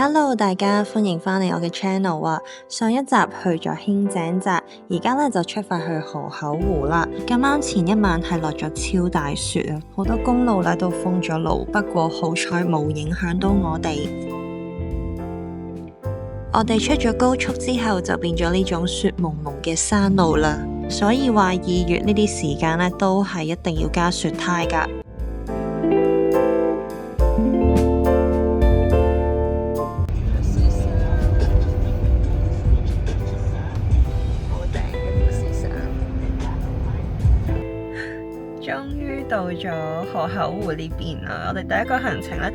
Hello， 大家歡迎返嚟我嘅 channel 啊！上一集去咗輕井澤，而家咧就出發去河口湖啦。咁啱前一晚係落咗超大雪啊，好多公路咧都封咗路，不過好彩冇影響到我哋。我哋出咗高速之後就變咗呢種雪蒙蒙嘅山路啦，所以話2月呢啲時間咧都係一定要加雪胎㗎。終於到咗河口湖呢邊啦！我哋第一個行程呢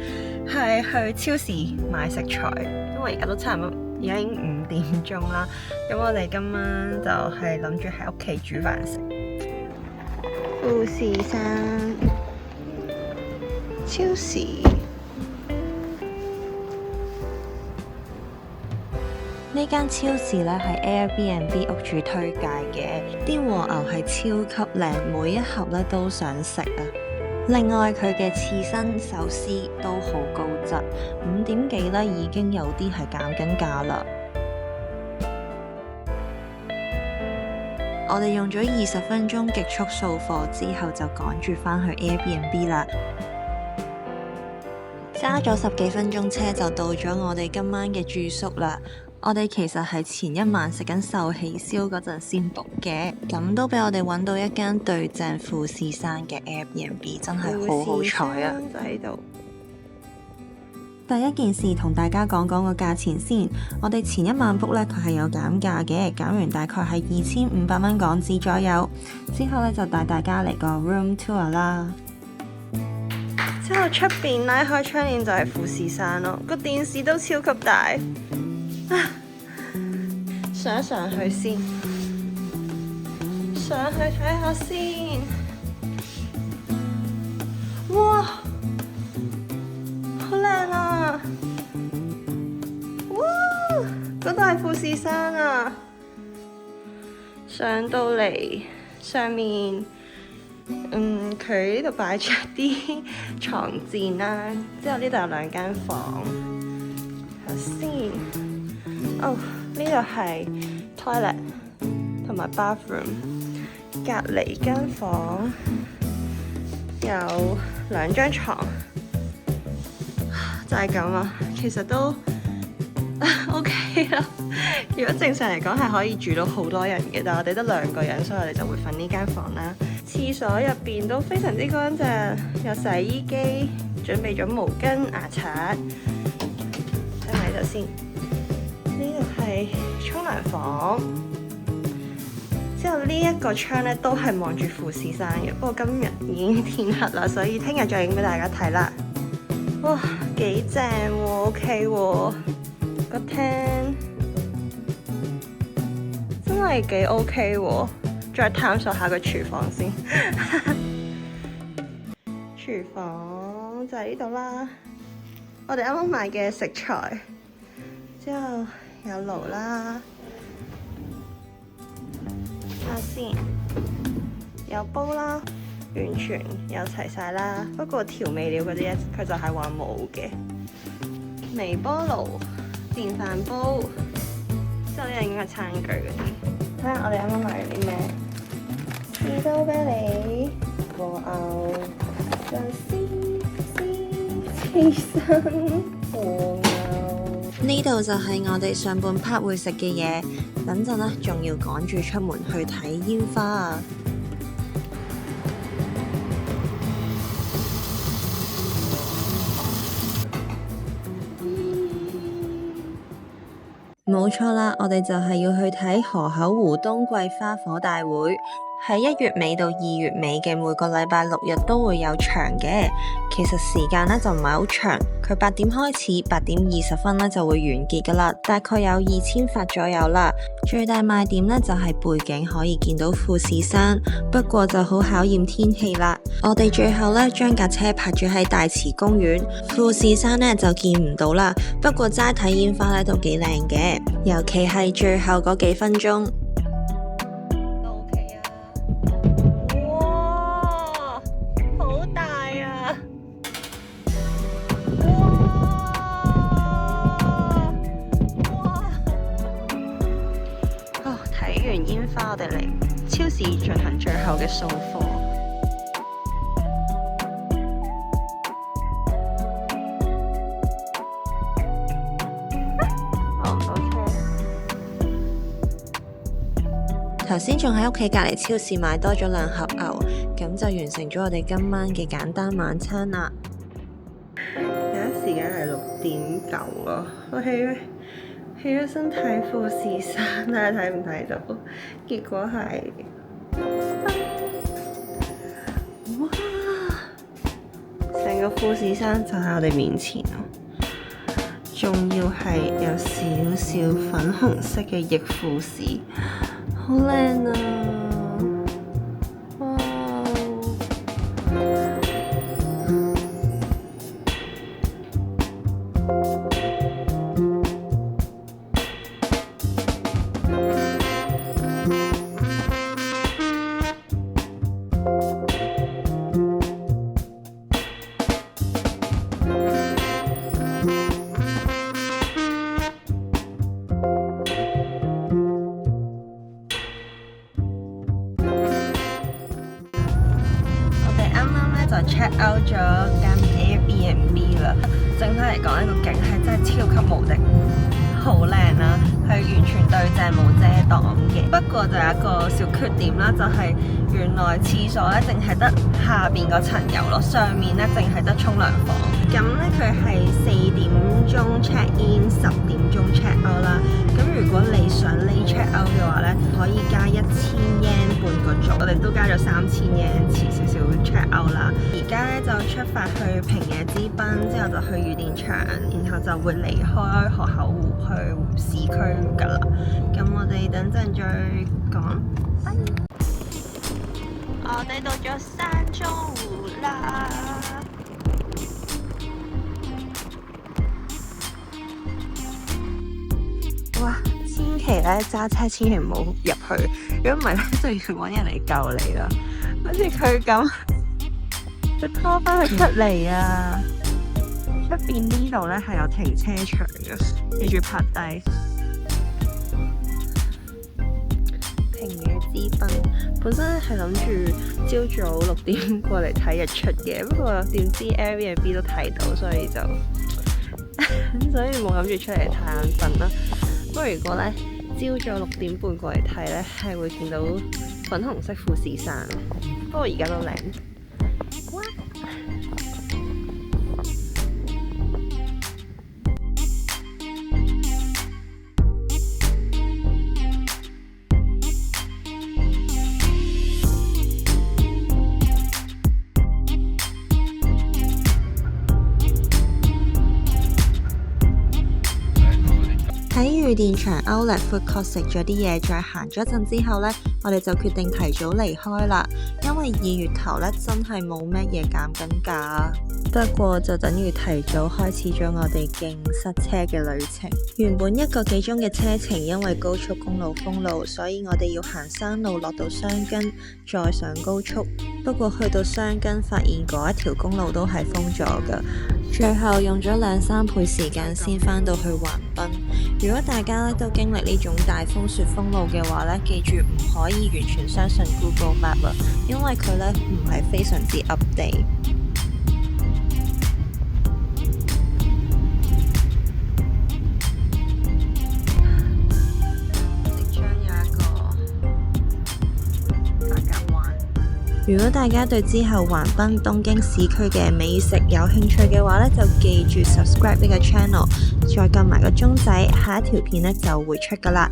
係去超市買食材，因為而家都差唔多已經5點鐘啦。咁我哋今晚就係諗住喺屋企煮飯食。富士山超市，呢間超市呢係 Airbnb 屋主推介嘅，啲和牛係超級靚，每一盒呢都想食啊！另外佢嘅刺身壽司都好高質，5點幾呢已經有啲係減緊價啦。我哋用咗20分鐘極速掃貨之後，就趕住返去 Airbnb 啦。揸咗10幾分鐘車就到咗我哋今晚嘅住宿啦。我哋其實係前一晚食緊壽喜燒嗰陣先 book 嘅，咁都俾我哋揾到一間對正富士山嘅 Airbnb， 真係好好彩啊！就喺度。第一件事同大家講講個價錢先。我哋前一晚 book 呢，佢係有減價嘅，減完大概係2500蚊港紙左右。之後呢，就帶大家嚟個 room tour 啦。之後出邊拉開窗簾就係富士山咯，個電視都超級大。上一上去先，上去睇下先。哇，好靚啊！哇，嗰度係富士山啊！上到嚟上面，佢呢度擺咗啲床墊啦，之後呢度有2間房，睇下先。哦，呢度係 toilet 同埋 bathroom， 隔離間房有2張床，就係咁啊。其實都OK 啦。如果正常嚟講係可以住到好多人嘅，但係我哋得2個人，所以我哋就會瞓呢間房啦。廁所入邊都非常之乾淨，有洗衣機，準備咗毛巾、牙刷，睇埋呢度先。呢度係沖涼房，之後呢一個窗咧都係望住富士山嘅，不過今日已經天黑啦，所以聽日再影俾大家睇啦。哇，幾正喎 ，OK 喎，個廳真係幾 OK 喎，再探索下個廚房先。廚房就喺呢度啦，我哋啱啱買嘅食材，之後有爐啦，睇下先，有煲啦，完全有齊晒啦。不過調味料嗰啲佢就係話冇嘅。微波爐、電飯煲，之後呢樣應該係餐具嗰啲。睇下我哋啱啱買咗啲咩？士多啤梨、和牛、壽司、刺身、和牛。呢度就係我哋上半 part 會食嘅嘢，等陣呢仲要趕住出門去睇煙花啊！冇錯啦，我哋就係要去睇河口湖冬季花火大會。喺1月尾到2月尾嘅每個禮拜6日都會有場嘅，其實時間呢就唔係好長，佢8點開始，8點20分呢就會完結噶啦，大概有2000發左右啦。最大賣點呢就係背景可以見到富士山，不過就好考驗天氣啦。我哋最後呢將架車泊咗喺大慈公園，富士山呢就見唔到啦，不過齋睇煙花呢都幾靚嘅，尤其係最後嗰幾分鐘。睇完煙花，我哋嚟超市進行最後嘅掃貨。頭先仲喺屋企隔離超市買多咗2盒牛，咁就完成咗我哋今晚嘅簡單晚餐啦。而家時間係6:09咯，我起咗身睇富士山，睇下睇唔睇到？結果係哇，成個富士山就喺我哋面前咯，仲要係有少少粉紅色嘅逆富士。好靚啊！哇！就 check out 咗間 Airbnb 啦。整體嚟講，呢個景係真係超級無敵好靚啦，係完全對正冇遮擋嘅。不過就有一個小缺點啦，就係原來廁所咧淨係得下邊嗰層有咯，上面咧淨係得沖涼房。咁咧佢係4點鐘 check in， 10點鐘 check out 啦。咁如果你想 late check out 嘅話咧，可以加1000 yen 半個鐘，我哋都加咗3000 yen， 遲少少 check out 啦。而家咧就出發去平野之濱，之後就去御殿場，然後就會離開河口湖去市區㗎啦。咁我哋等陣再講。我哋到咗山中湖啦！哇！千祈咧揸車，千祈唔好入去，如果唔係咧就要揾人嚟救你啦。好似佢咁，要拖翻佢出嚟啊！出邊呢度咧係有停車場嘅，記住拍低。平野之濱本身咧係諗住朝早6點過嚟睇日出嘅，不過點知 Airbnb 都睇到，所以冇諗住出嚟太眼瞓啦。不過如果咧朝早6點半過嚟睇咧，係會見到粉紅色富士山。不過而家都靚。喺御殿場 Outlet Food Court 食咗啲嘢，再行咗一陣之後呢，我哋就決定提早離開啦。因為2月頭呢，真係冇咩嘢減緊價，不過就等於提早開始咗我哋勁塞車嘅旅程。原本1個幾鐘嘅車程，因為高速公路封路，所以我哋要行山路落到箱根，再上高速。不過去到箱根，發現嗰一條公路都係封咗㗎。最後用咗2-3倍時間先返到去橫濱。如果大家都經歷呢種大風雪封路嘅話呢，記住唔可以完全相信 Google Map 啦，因為佢呢唔係非常之 update。如果大家對之後橫濱東京市區嘅美食有興趣嘅話呢，就記住 subscribe 呢個 channel， 再撳埋個鐘仔，下一條片呢就會出㗎喇。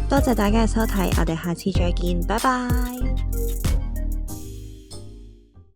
多謝大家嘅收睇，我哋下次再見，拜拜。